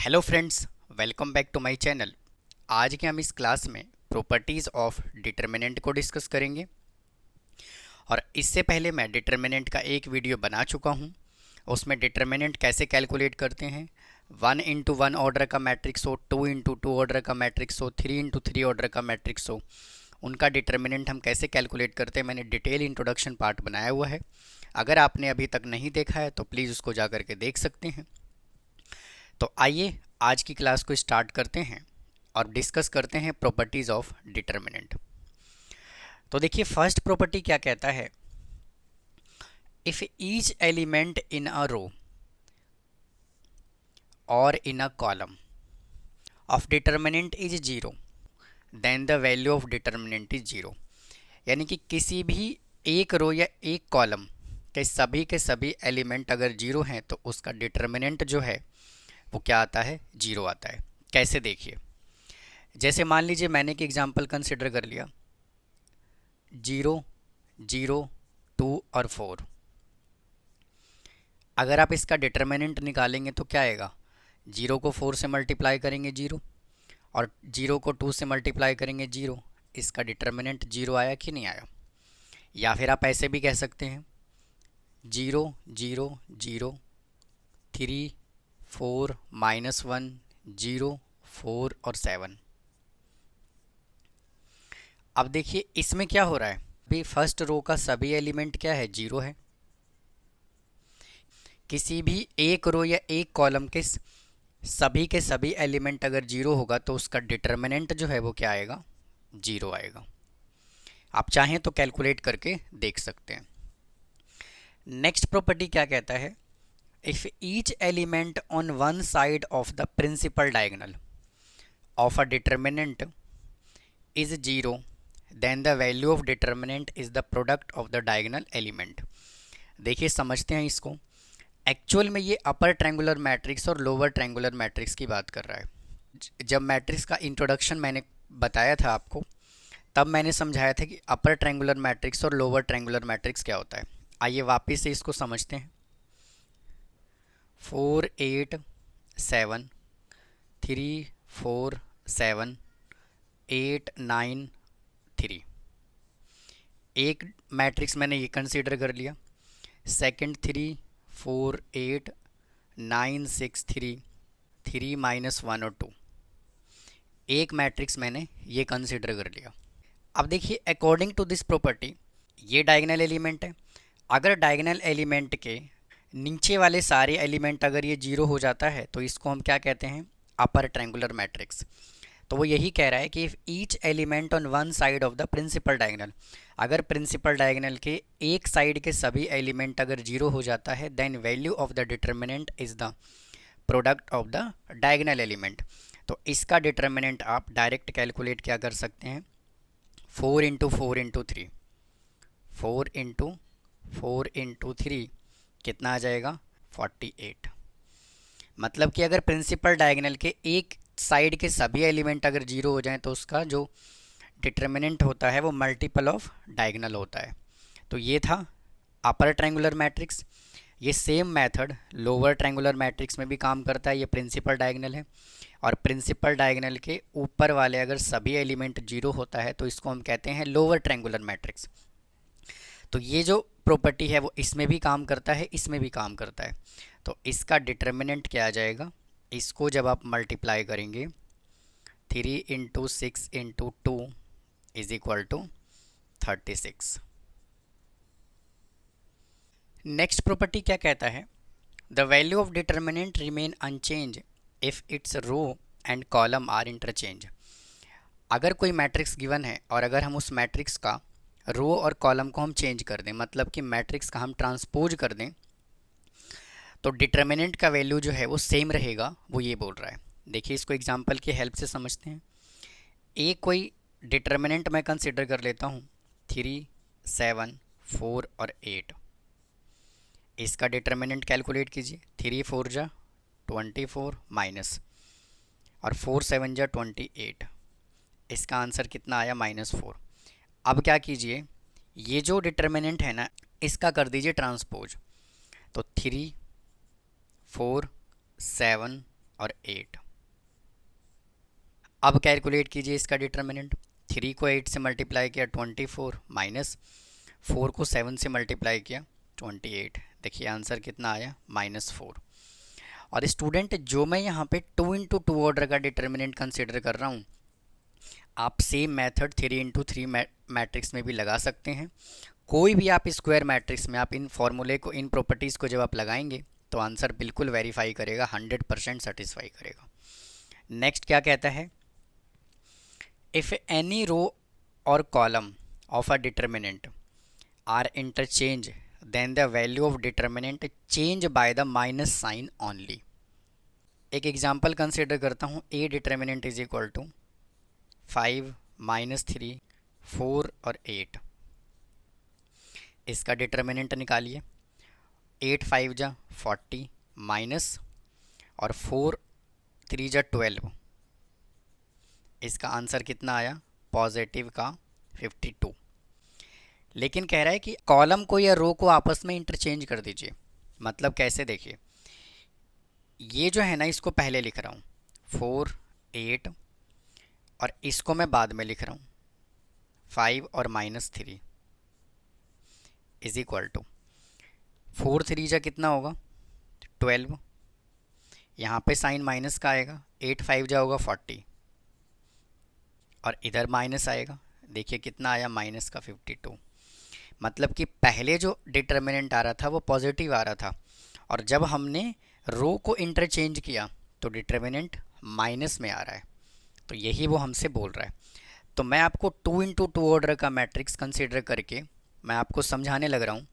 Hello friends, welcome back to my channel. आज के हम इस क्लास में प्रॉपर्टीज़ ऑफ डिटर्मिनेंट को डिस्कस करेंगे। और इससे पहले मैं डिटर्मिनेंट का एक वीडियो बना चुका हूं। उसमें डिटर्मिनेंट कैसे कैलकुलेट करते हैं, 1 into 1 ऑर्डर का मैट्रिक्स हो, 2 into 2 ऑर्डर का मैट्रिक्स हो, 3 into 3 ऑर्डर का मैट्रिक्स हो, उनका डिटर्मिनेंट हम कैसे कैलकुलेट करते हैं, मैंने डिटेल इंट्रोडक्शन पार्ट बनाया हुआ है। अगर आपने अभी तक नहीं देखा है तो प्लीज़ उसको जा कर के देख सकते हैं। तो आइए आज की क्लास को स्टार्ट करते हैं और डिस्कस करते हैं प्रॉपर्टीज़ ऑफ डिटर्मिनेंट। तो देखिए, फर्स्ट प्रॉपर्टी क्या कहता है, if each element in a row or in a column of determinant is zero then the value of determinant is zero. यानी कि किसी भी एक रो या एक कॉलम के सभी एलिमेंट अगर जीरो हैं तो उसका डिटर्मिनेंट जो है वो क्या आता है, जीरो आता है। कैसे, देखिए, जैसे मान लीजिए मैंने एक एग्जांपल कंसिडर कर लिया, 0, 0, 2 और 4। अगर आप इसका डिटर्मिनेंट निकालेंगे तो क्या आएगा, 0 को 4 से मल्टीप्लाई करेंगे 0, और 0 को 2 से मल्टीप्लाई करेंगे 0। इसका डिटर्मिनेंट 0 आया कि नहीं आया। या फिर आप ऐसे भी कह सकते हैं, 0, 0, 0, 3, 4, -1, 0, 4 और 7। अब देखिए इसमें क्या हो रहा है, अभी फर्स्ट रो का सभी एलिमेंट क्या है, जीरो है। किसी भी एक रो या एक कॉलम के सभी एलिमेंट अगर जीरो होगा तो उसका डिटर्मिनेंट जो है वो क्या आएगा, जीरो आएगा। आप चाहें तो कैलकुलेट करके देख सकते हैं। नेक्स्ट प्रॉपर्टी क्या कहता है, if each element on one side of the principal diagonal of a determinant is zero then the value of determinant is the product of the diagonal element. देखिए समझते हैं इसको। एक्चुअल में ये अपर ट्रायंगुलर मैट्रिक्स और lower triangular matrix की बात कर रहा है। जब मैट्रिक्स का इंट्रोडक्शन मैंने बताया था आपको, तब मैंने समझाया था कि अपर ट्रायंगुलर मैट्रिक्स और लोअर ट्रायंगुलर मैट्रिक्स क्या होता है। आइए वापस से इसको समझते हैं। 4, 8, 7, 3, 4, 7, 8, 9, 3। एक मैट्रिक्स मैंने ये कंसीडर कर लिया। सेकंड 3, 4, 8, 9, 6, 3, 3 -1 और 2। एक मैट्रिक्स मैंने ये कंसीडर कर लिया। अब देखिए, अकॉर्डिंग टू दिस प्रॉपर्टी ये डायगोनल एलिमेंट है। अगर डायगोनल एलिमेंट के नीचे वाले सारे एलिमेंट अगर ये जीरो हो जाता है तो इसको हम क्या कहते हैं, अपर ट्रायंगुलर मैट्रिक्स। तो वो यही कह रहा है कि if each element on one side of the principal diagonal, अगर प्रिंसिपल डायगोनल के एक साइड के सभी एलिमेंट अगर जीरो हो जाता है, then value of the determinant is the product of the diagonal element. तो इसका डिटर्मिनेंट आप डायरेक्ट कैलकुलेट क्या कर सकते हैं, 4 इंटू 4 इंटू 3, 4 इंटू 4 इंटू 3 कितना आ जाएगा, 48। मतलब कि अगर प्रिंसिपल डायगोनल के एक साइड के सभी एलिमेंट अगर जीरो हो जाएं तो उसका जो डिटर्मिनेंट होता है वो मल्टीपल ऑफ डायगोनल होता है। तो ये था अपर ट्रायंगुलर मैट्रिक्स। ये same method lower triangular matrix में भी काम करता है। ये प्रिंसिपल डायगोनल है, और प्रिंसिपल डायगोनल के ऊपर वाले अगर सभी एलिमेंट जीरो होता है तो इसको हम कहते हैं लोअर ट्रायंगुलर मैट्रिक्स। तो ये जो प्रॉपर्टी है वो इसमें भी काम करता है, इसमें भी काम करता है। तो इसका डिटर्मिनेंट क्या आ जाएगा, इसको जब आप मल्टीप्लाई करेंगे, 3 into 6 into 2 is equal to 36। Next property क्या कहता है, the value of determinant remain unchange if its row and column are interchange. अगर कोई मैट्रिक्स गिवन है और अगर हम उस मैट्रिक्स का रो और कॉलम को हम चेंज कर दें, मतलब कि मैट्रिक्स का हम ट्रांसपोज कर दें, तो डिटर्मिनेंट का वैल्यू जो है वो सेम रहेगा, वो ये बोल रहा है। देखिए इसको एग्जांपल की हेल्प से समझते हैं। एक कोई डिटर्मिनेंट मैं कंसिडर कर लेता हूँ, 3, 7, 4 और 8। इसका डिटर्मिनेंट कैलकुलेट कीजिए। 3 4 जा 24 माइनस, और 4 7 जा 28। इसका आंसर कितना आया, -4। अब क्या कीजिए, ये जो डिटर्मिनेंट है ना, इसका कर दीजिए ट्रांसपोज। तो 3, 4, 7, और 8। अब कैलकुलेट कीजिए इसका डिटर्मिनेंट। 3 को 8 से मल्टीप्लाई किया 24, माइनस 4 को 7 से मल्टीप्लाई किया 28। देखिए आंसर कितना आया, -4। और स्टूडेंट जो मैं यहाँ पे 2 इंटू 2 ऑर्डर का डिटर्मिनेंट कंसिडर कर रहा हूँ, आप सेम मेथड 3 इंटू 3 मैट्रिक्स में भी लगा सकते हैं। कोई भी आप स्क्वायर मैट्रिक्स में आप इन फॉर्मूले को, इन प्रॉपर्टीज़ को जब आप लगाएंगे तो आंसर बिल्कुल वेरीफाई करेगा, 100% सेटिस्फाई करेगा। नेक्स्ट क्या कहता है, इफ़ एनी रो और column of a determinant are interchange then the value of determinant change by the minus sign only. एक एग्जांपल कंसिडर करता हूँ, a determinant is equal to 5 -3 4 और 8। इसका डिटर्मिनेंट निकालिए। 8 5 जा 40 माइनस और 4 3 जा 12। इसका आंसर कितना आया, पॉजिटिव का 52। लेकिन कह रहा है कि कॉलम को या रो को आपस में इंटरचेंज कर दीजिए। मतलब कैसे, देखिए ये जो है ना, इसको पहले लिख रहा हूँ 4 8 और इसको मैं बाद में लिख रहा हूँ 5 और -3 इज इक्वल टू 4 3 जा कितना होगा 12। यहाँ पे साइन माइनस का आएगा, 8 5 जा होगा 40 और इधर माइनस आएगा। देखिए कितना आया, माइनस का 52। मतलब कि पहले जो डिटर्मिनेंट आ रहा था वो पॉजिटिव आ रहा था, और जब हमने रो को इंटरचेंज किया तो डिटर्मिनेंट माइनस में आ रहा है। तो यही वो हमसे बोल रहा है। तो मैं आपको 2 इंटू 2 ऑर्डर का मैट्रिक्स कंसिडर करके मैं आपको समझाने लग रहा हूँ।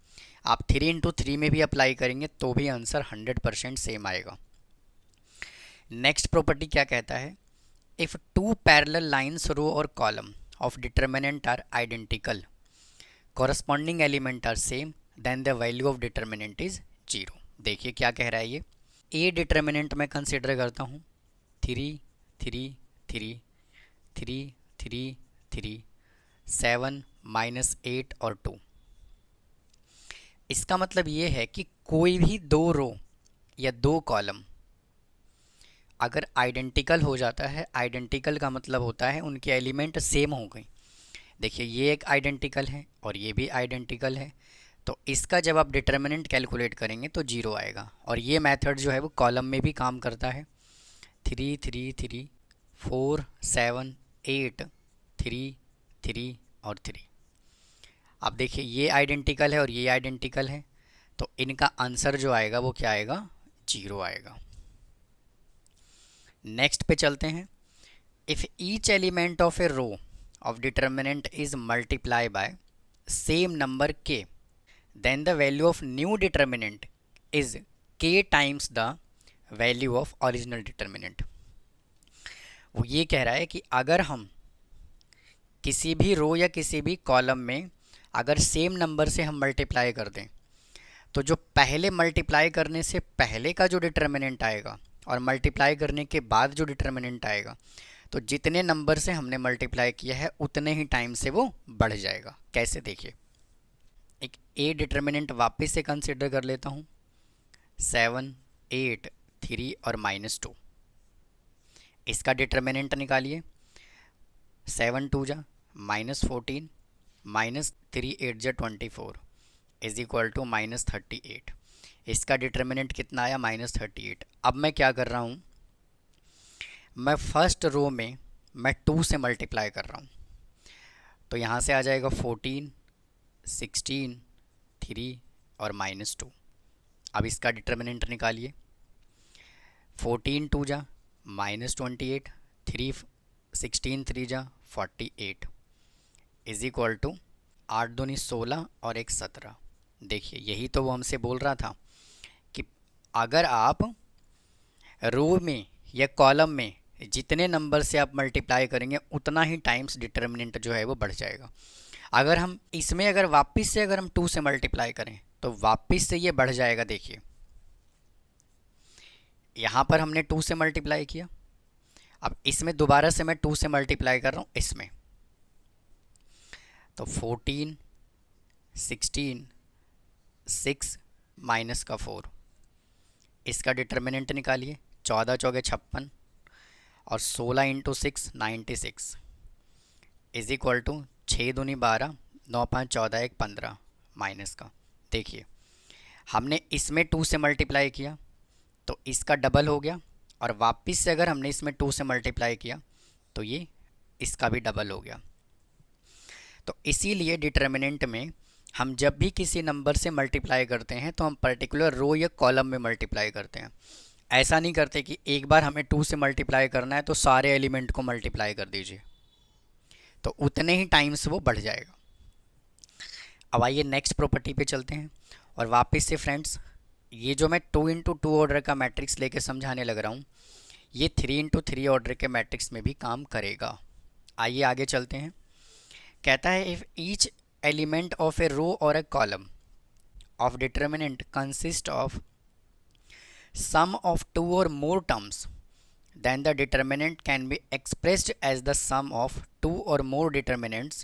आप 3 इंटू 3 में भी अप्लाई करेंगे तो भी आंसर 100% सेम आएगा। नेक्स्ट प्रॉपर्टी क्या कहता है, इफ़ 2 पैरेलल लाइन्स रो और column of determinant are identical, corresponding element are same, then the value of determinant is 0। देखिए क्या कह रहा है ये, ए डिटर्मिनेंट मैं कंसिडर करता हूँ 3 3 3 3 3 3 7 -8 और 2। इसका मतलब ये है कि कोई भी दो रो या दो कॉलम अगर आइडेंटिकल हो जाता है, आइडेंटिकल का मतलब होता है उनके एलिमेंट सेम हो गए। देखिए ये एक आइडेंटिकल है और ये भी आइडेंटिकल है, तो इसका जब आप डिटर्मिनेंट कैलकुलेट करेंगे तो 0 आएगा। और ये मेथड जो है वो कॉलम में भी काम करता है। 3 3 3 4 7 8 3 3 और 3। अब देखिए ये आइडेंटिकल है और ये आइडेंटिकल है, तो इनका आंसर जो आएगा वो क्या आएगा, 0 आएगा। नेक्स्ट पे चलते हैं। If each element of a row of determinant is multiply by same number k, then the value of new determinant is k times the value of original determinant. वो ये कह रहा है कि अगर हम किसी भी रो या किसी भी कॉलम में अगर सेम नंबर से हम मल्टीप्लाई कर दें, तो जो पहले मल्टीप्लाई करने से पहले का जो डिटर्मिनेंट आएगा और मल्टीप्लाई करने के बाद जो डिटर्मिनेंट आएगा, तो जितने नंबर से हमने मल्टीप्लाई किया है उतने ही टाइम से वो बढ़ जाएगा। कैसे, देखिए एक ए डिटर्मिनेंट वापस से कंसिडर कर लेता हूँ, 7 8 3 और -2। इसका डिटर्मिनेंट निकालिए। 7 2 जा -14 -3 8 जा 24 इज इक्वल टू -38। इसका डिटर्मिनेंट कितना आया, -38। अब मैं क्या कर रहा हूँ, मैं फर्स्ट रो में मैं 2 से मल्टीप्लाई कर रहा हूँ, तो यहाँ से आ जाएगा 14 16 3 और -2। अब इसका डिटर्मिनेंट निकालिए। 14 2 जा -28 3 16 3 जा 48 इज इक्वल टू 8 दूनी 16 और 1 17। देखिए यही तो वो हमसे बोल रहा था कि अगर आप रो में या कॉलम में जितने नंबर से आप मल्टीप्लाई करेंगे उतना ही टाइम्स डिटर्मिनेंट जो है वो बढ़ जाएगा। अगर हम इसमें अगर वापस से अगर हम 2 से मल्टीप्लाई करें तो वापस से ये बढ़ जाएगा। देखिए यहाँ पर हमने 2 से मल्टीप्लाई किया, अब इसमें दोबारा से मैं 2 से मल्टीप्लाई कर रहा हूँ इसमें, तो 14 16 6 -4। इसका डिटर्मिनेंट निकालिए। 14 चौके 56 और 16 इंटू 6 96 इज इक्वल टू 6 दूनी 12 9 5 14 1 15 माइनस का। देखिए हमने इसमें 2 से मल्टीप्लाई किया तो इसका डबल हो गया, और वापस से अगर हमने इसमें 2 से मल्टीप्लाई किया तो ये इसका भी डबल हो गया। तो इसीलिए डिटर्मिनेंट में हम जब भी किसी नंबर से मल्टीप्लाई करते हैं तो हम पर्टिकुलर रो या कॉलम में मल्टीप्लाई करते हैं। ऐसा नहीं करते कि एक बार हमें 2 से मल्टीप्लाई करना है तो सारे एलिमेंट को मल्टीप्लाई कर दीजिए, तो उतने ही टाइम्स वो बढ़ जाएगा। अब आइए नेक्स्ट प्रॉपर्टी पे चलते हैं। और वापस से फ्रेंड्स, ये जो मैं 2 इंटू 2 ऑर्डर का मैट्रिक्स लेके समझाने लग रहा हूँ, ये 3 इंटू 3 ऑर्डर के मैट्रिक्स में भी काम करेगा। आइए आगे चलते हैं। कहता है if each element of a row or a column of determinant consist of sum of 2 or more terms, then the determinant can be expressed as the sum of 2 or more determinants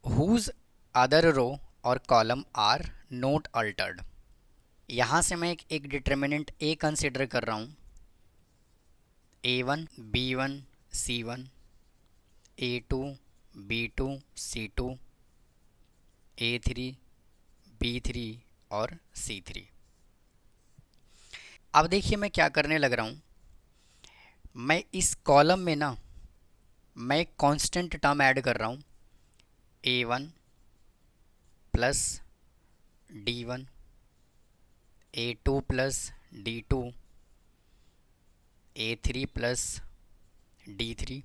whose other row or column are not altered। यहाँ से मैं एक determinant ए consider कर रहा हूँ, A1 B1 C1 A2 B2 C2 A3 B3 और C3। अब देखिए मैं क्या करने लग रहा हूँ, मैं इस कॉलम में ना मैं एक कांस्टेंट टर्म ऐड कर रहा हूँ, A1 plus D1 A2 plus D2 A3 plus D3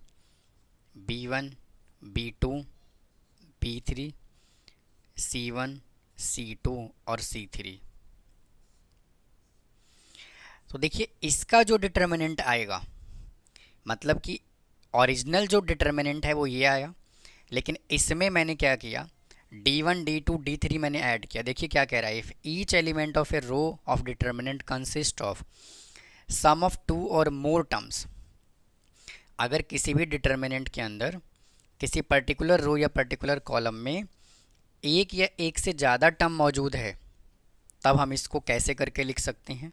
B1 B2 B3 C1 C2 और C3। तो देखिए इसका जो डिटर्मिनेंट आएगा, मतलब कि ओरिजिनल जो डिटर्मिनेंट है वो ये आया, लेकिन इसमें मैंने क्या किया, D1 D2 D3 मैंने ऐड किया। देखिए क्या कह रहा है, if each element of a row of determinant consist of sum of 2 और मोर टर्म्स, अगर किसी भी डिटर्मिनेंट के अंदर किसी पर्टिकुलर रो या पर्टिकुलर कॉलम में एक या एक से ज़्यादा टर्म मौजूद है, तब हम इसको कैसे करके लिख सकते हैं।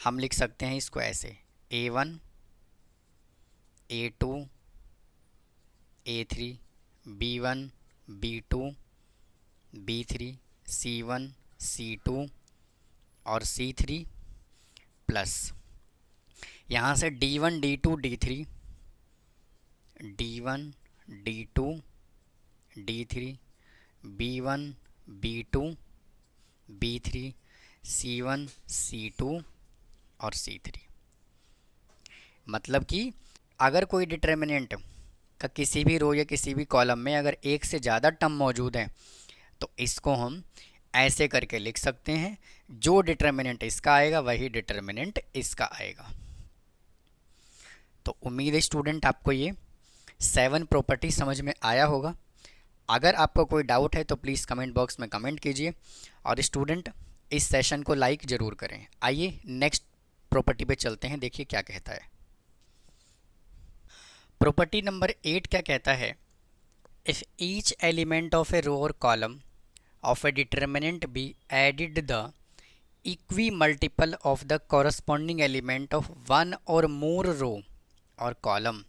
हम लिख सकते हैं इसको ऐसे, A1 A2 A3 B1 B2 B3 C1 C2 और C3 प्लस यहाँ से D1 D2 D3 D1 D2 D3 B1 B2 B3 C1 C2 और C3। मतलब कि अगर कोई डिटर्मिनेंट का किसी भी रो या किसी भी कॉलम में अगर एक से ज़्यादा टर्म मौजूद है तो इसको हम ऐसे करके लिख सकते हैं, जो डिटर्मिनेंट इसका आएगा वही डिटर्मिनेंट इसका आएगा। तो उम्मीद है स्टूडेंट आपको ये 7 प्रॉपर्टी समझ में आया होगा। अगर आपको कोई डाउट है तो प्लीज़ कमेंट बॉक्स में कमेंट कीजिए, और स्टूडेंट इस सेशन को लाइक ज़रूर करें। आइए नेक्स्ट प्रॉपर्टी पे चलते हैं, देखिए क्या कहता है। प्रॉपर्टी नंबर 8 क्या कहता है, if each element of a row और column of a determinant be added the equimultiple of the corresponding element of one और मोर रो और column,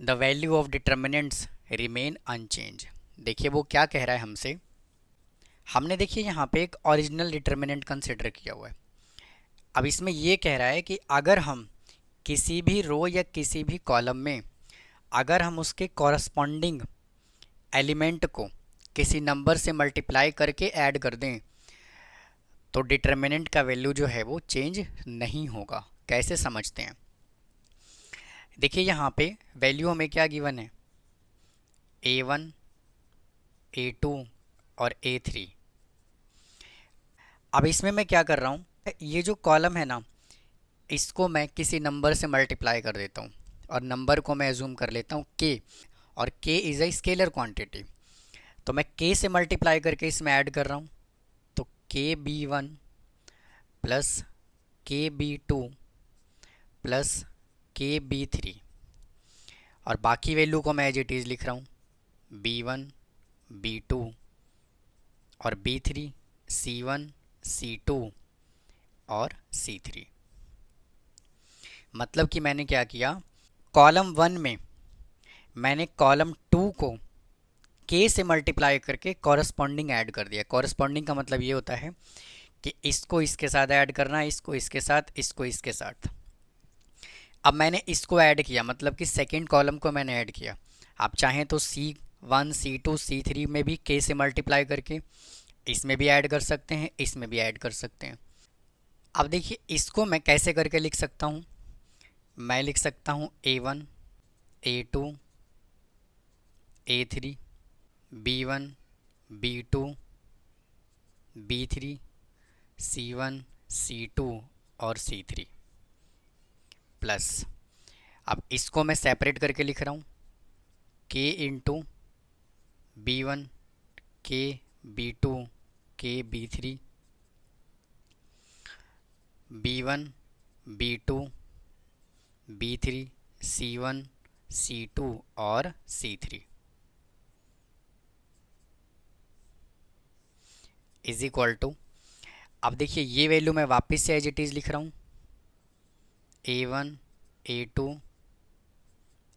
the value of determinants remain unchange. देखिए वो क्या कह रहा है हमसे, हमने देखिए यहाँ पे एक ओरिजिनल डिटर्मिनेंट कंसिडर किया हुआ है। अब इसमें ये कह रहा है कि अगर हम किसी भी रो या किसी भी कॉलम में अगर हम उसके कॉरस्पॉन्डिंग एलिमेंट को किसी नंबर से मल्टीप्लाई करके ऐड कर दें तो डिटर्मिनेंट का वैल्यू जो है वो चेंज नहीं होगा। कैसे समझते हैं, देखिए यहाँ पे वैल्यू हमें क्या गिवन है, A1 A2 और A3। अब इसमें मैं क्या कर रहा हूँ, ये जो कॉलम है ना इसको मैं किसी नंबर से मल्टीप्लाई कर देता हूँ, और नंबर को मैं एज्यूम कर लेता हूँ K, और K is a scalar quantity. तो मैं K से मल्टीप्लाई करके इसमें ऐड कर रहा हूँ, तो KB1 plus KB2 plus KB3, और बाकी वैल्यू को मैं एज इट इज़ लिख रहा हूँ, B1 B2 और B3 C1 C2 और C3। मतलब कि मैंने क्या किया, कॉलम 1 में मैंने कॉलम 2 को के से मल्टीप्लाई करके कॉरस्पॉन्डिंग ऐड कर दिया। कॉरस्पॉन्डिंग का मतलब ये होता है कि इसको इसके साथ ऐड करना है, इसको इसके साथ, इसको इसके साथ। अब मैंने इसको ऐड किया, मतलब कि सेकंड कॉलम को मैंने ऐड किया। आप चाहें तो C1 C2 C3 में भी के से मल्टीप्लाई करके इसमें भी ऐड कर सकते हैं, इसमें भी ऐड कर सकते हैं। अब देखिए इसको मैं कैसे करके लिख सकता हूँ। मैं लिख सकता हूँ A1 A2 A3 B1 B2 B3 C1 C2 और C3 प्लस, अब इसको मैं सेपरेट करके लिख रहा हूँ, K into B1 K B2 K B3 B1 B2 B3 C1 C2 और C3 इज इक्वल टू, अब देखिए ये वैल्यू मैं वापस से एज इट इज़ लिख रहा हूँ, A1 A2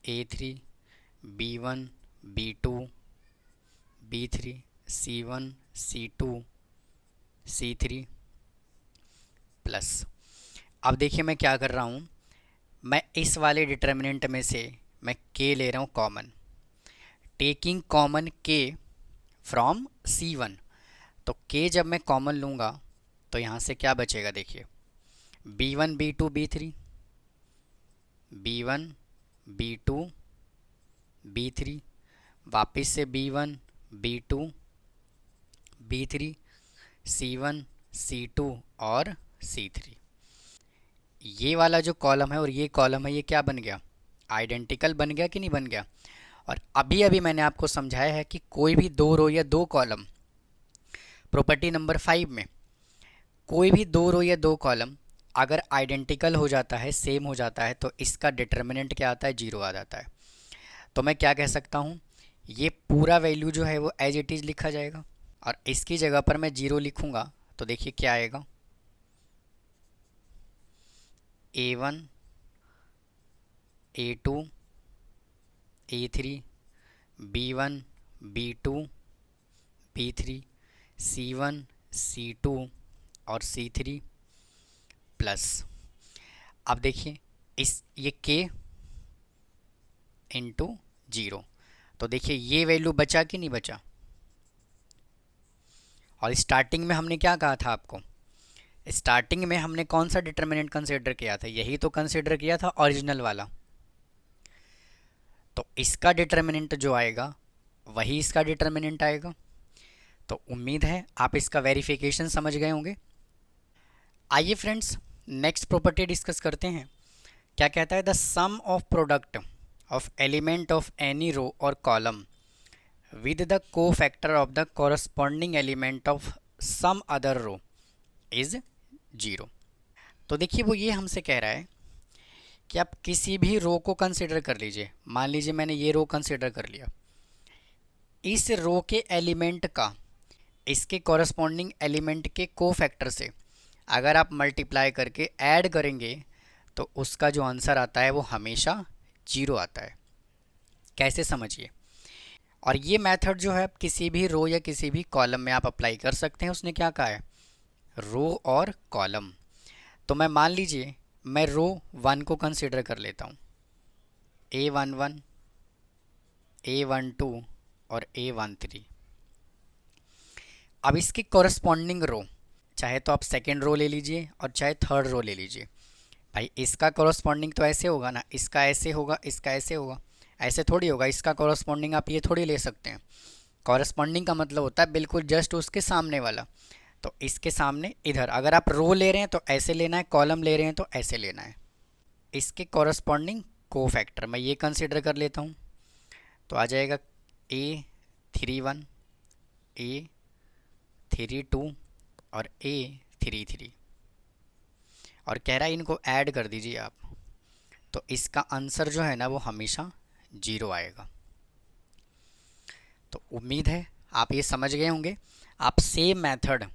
A3 B1 B2 B3 C1 C2 C3 plus. अब देखिए मैं क्या कर रहा हूँ, मैं इस वाले डिटर्मिनेंट में से मैं k ले रहा हूँ common, taking common k from C1। तो k जब मैं कॉमन लूँगा तो यहाँ से क्या बचेगा, देखिए B1 B2 B3 B1 B2 B3 वापस से B1 B2 B3 C1 C2 और C3। ये वाला जो कॉलम है और ये कॉलम है, ये क्या बन गया, आइडेंटिकल बन गया कि नहीं बन गया। और अभी अभी मैंने आपको समझाया है कि कोई भी दो रो या दो कॉलम, प्रॉपर्टी नंबर 5 में कोई भी दो रो या दो कॉलम अगर आइडेंटिकल हो जाता है, सेम हो जाता है, तो इसका डिटर्मिनेंट क्या आता है, जीरो आ जाता है। तो मैं क्या कह सकता हूँ, ये पूरा वैल्यू जो है वो एज इट इज़ लिखा जाएगा और इसकी जगह पर मैं जीरो लिखूँगा तो देखिए क्या आएगा, A1 A2 A3 B1 B2 B3 C1 C2 और C3 प्लस। अब देखिए इस ये k इंटू जीरो, तो देखिए ये वैल्यू बचा कि नहीं बचा। और स्टार्टिंग में हमने क्या कहा था आपको, स्टार्टिंग में हमने कौन सा डिटर्मिनेंट कंसीडर किया था, यही तो कंसीडर किया था ओरिजिनल वाला। तो इसका डिटर्मिनेंट जो आएगा वही इसका डिटर्मिनेंट आएगा। तो उम्मीद है आप इसका वेरिफिकेशन समझ गए होंगे। आइए फ्रेंड्स नेक्स्ट प्रॉपर्टी डिस्कस करते हैं। क्या कहता है, the sum of product of element of any row और column with the cofactor of the corresponding element of some other row is zero. तो देखिए वो ये हमसे कह रहा है कि आप किसी भी रो को कंसिडर कर लीजिए। मान लीजिए मैंने ये रो कंसिडर कर लिया, इस रो के एलिमेंट का इसके कॉरस्पॉन्डिंग एलिमेंट के को फैक्टर से अगर आप मल्टीप्लाई करके ऐड करेंगे तो उसका जो आंसर आता है वो हमेशा जीरो आता है। कैसे, समझिए। और ये मेथड जो है आप किसी भी रो या किसी भी कॉलम में आप अप्लाई कर सकते हैं। उसने क्या कहा है, रो और कॉलम। तो मैं मान लीजिए मैं रो 1 को कंसिडर कर लेता हूँ, A11 A12 और A13। अब इसकी कॉरस्पॉन्डिंग रो चाहे तो आप सेकेंड रो ले लीजिए और चाहे थर्ड रो ले लीजिए। भाई इसका कॉरस्पॉन्डिंग तो ऐसे होगा ना, इसका ऐसे होगा, इसका ऐसे होगा, ऐसे थोड़ी होगा। इसका कॉरस्पॉन्डिंग आप ये थोड़ी ले सकते हैं। कॉरस्पॉन्डिंग का मतलब होता है बिल्कुल जस्ट उसके सामने वाला। तो इसके सामने इधर अगर आप रो ले रहे हैं तो ऐसे लेना है, कॉलम ले रहे हैं तो ऐसे लेना है। इसके कॉरस्पॉन्डिंग को फैक्टर मैं ये कंसिडर कर लेता हूँ, तो आ जाएगा A31 A32 और A33। और कह रहा है इनको ऐड कर दीजिए आप, तो इसका आंसर जो है ना वो हमेशा जीरो आएगा। तो उम्मीद है आप ये समझ गए होंगे। आप सेम मेथड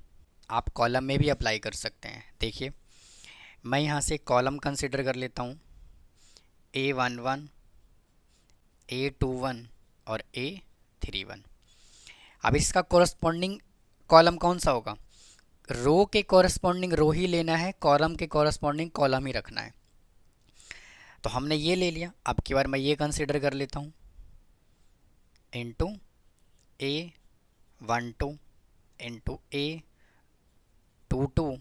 आप कॉलम में भी अप्लाई कर सकते हैं। देखिए मैं यहाँ से कॉलम कंसिडर कर लेता हूँ, A11, A21 और A31। अब इसका कोरस्पॉन्डिंग कॉलम कौन सा होगा? रो के कोरस्पॉन्डिंग रो ही लेना है, कॉलम के कोरस्पॉन्डिंग कॉलम ही रखना है। तो हमने ये ले लिया, अब की बार मैं ये कंसिडर कर लेता हूँ, into A12 into A22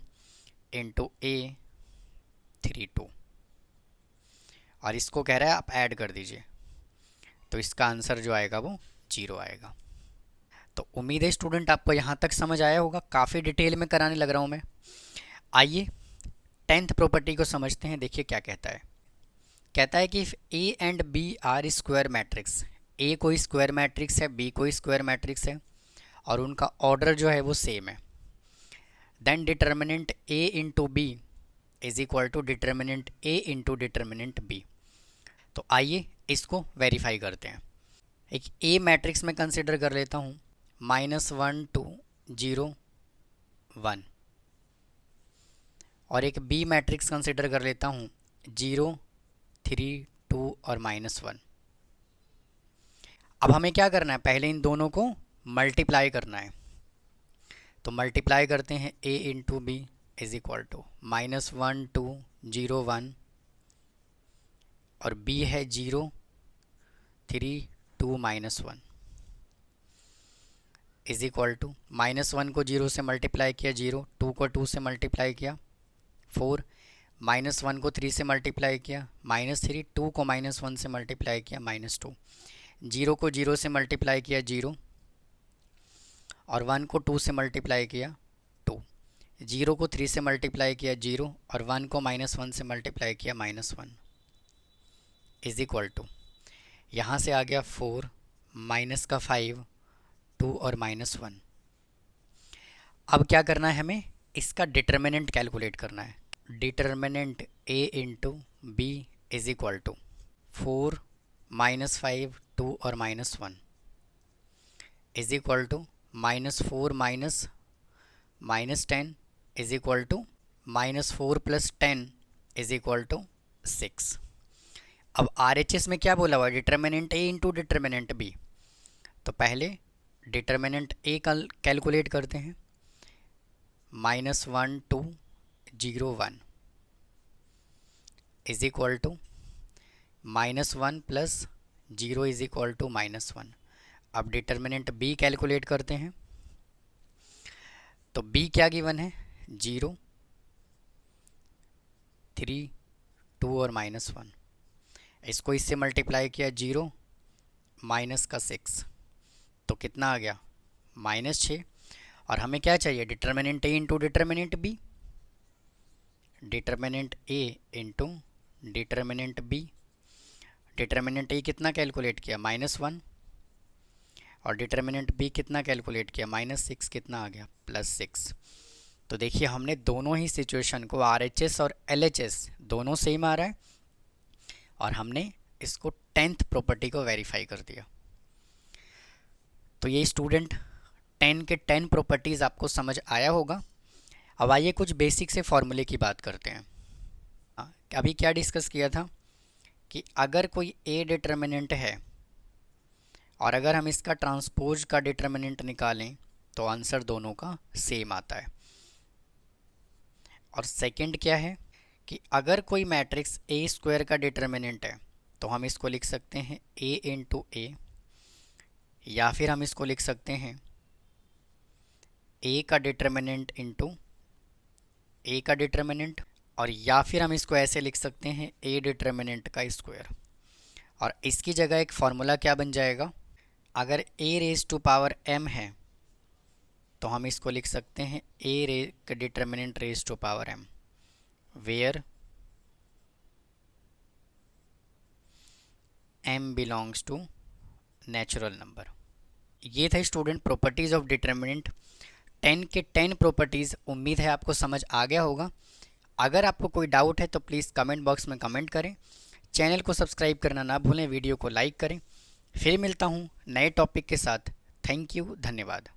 into A32, और इसको कह रहा है आप ऐड कर दीजिए, तो इसका आंसर जो आएगा वो 0 आएगा। तो उम्मीद है स्टूडेंट आपको यहाँ तक समझ आया होगा, काफ़ी डिटेल में कराने लग रहा हूँ मैं। आइए 10th प्रॉपर्टी को समझते हैं। देखिए क्या कहता है। कहता है कि if A and B are square matrix, A कोई स्क्वायर मैट्रिक्स है, B कोई स्क्वायर मैट्रिक्स है, और उनका ऑर्डर जो है वो सेम है, then determinant A into B is equal to determinant A into determinant B। तो आइए इसको वेरीफाई करते हैं। एक A मैट्रिक्स में कंसिडर कर लेता हूँ, -1 2 0 1, और एक B मैट्रिक्स कंसिडर कर लेता हूँ 0 3 2 और -1। अब हमें क्या करना है, पहले इन दोनों को मल्टीप्लाई करना है। तो मल्टीप्लाई करते हैं, A into B is equal to -1 2 0 1, और B है 0 3 2 -1 इज इक्वल टू -1 को 0 से मल्टीप्लाई किया 0, 2 को 2 से मल्टीप्लाई किया 4, -1 को 3 से मल्टीप्लाई किया -3, 2 को -1 से मल्टीप्लाई किया -2, 0 को 0 से मल्टीप्लाई किया 0, और 1 को 2 से मल्टीप्लाई किया 2, 0 को 3 से मल्टीप्लाई किया 0, और 1 को -1 से मल्टीप्लाई किया -1 इज इक्वल टू, यहाँ से आ गया 4 माइनस का 5 2 और -1। अब क्या करना है हमें, इसका डिटर्मिनेंट कैलकुलेट करना है। Determinant A into B is equal to 4 -5 2 और -1 is equal to -4 -10 is equal to -4 + 10 is equal to 6। अब RHS में क्या बोला हुआ, determinant A into determinant B। तो पहले डिटर्मिनेंट A कैलकुलेट करते हैं, -1 2 0 1 is equal to -1 + 0 is equal to -1। अब डिटर्मिनेंट B कैलकुलेट करते हैं, तो B क्या गिवन है, 0 3 2 और -1। इसको इससे मल्टीप्लाई किया 0 माइनस का 6, तो कितना आ गया, -6। और हमें क्या चाहिए, determinant A into determinant B। Determinant A into determinant B, determinant A कितना कैलकुलेट किया, -1, और डिटर्मिनेंट B कितना कैलकुलेट किया, -6, कितना आ गया, +6। तो देखिए हमने दोनों ही सिचुएशन को, RHS और LHS दोनों सेम आ रहा है, और हमने इसको 10th प्रॉपर्टी को वेरीफाई कर दिया। तो ये स्टूडेंट 10 के 10 प्रॉपर्टीज़ आपको समझ आया होगा। अब आइए कुछ बेसिक से फॉर्मूले की बात करते हैं। अभी क्या डिस्कस किया था कि अगर कोई A डिटर्मिनेंट है और अगर हम इसका ट्रांसपोज का डिटर्मिनेंट निकालें तो आंसर दोनों का सेम आता है। और सेकंड क्या है कि अगर कोई मैट्रिक्स A² का डिटर्मिनेंट है तो हम इसको लिख सकते हैं A इंटू A, या फिर हम इसको लिख सकते हैं A का डिटर्मिनेंट इंटू A का डिटर्मिनेंट, और या फिर हम इसको ऐसे लिख सकते हैं A डिटर्मिनेंट का स्क्वायर। और इसकी जगह एक फार्मूला क्या बन जाएगा, अगर A⁻m है तो हम इसको लिख सकते हैं A का determinant m, where m belongs to natural number. ये था स्टूडेंट प्रॉपर्टीज़ ऑफ डिटर्मिनेंट। 10 के 10 प्रॉपर्टीज़, उम्मीद है आपको समझ आ गया होगा। अगर आपको कोई डाउट है तो प्लीज़ कमेंट बॉक्स में कमेंट करें। चैनल को सब्सक्राइब करना ना भूलें, वीडियो को लाइक करें। फिर मिलता हूँ नए टॉपिक के साथ। थैंक यू, धन्यवाद।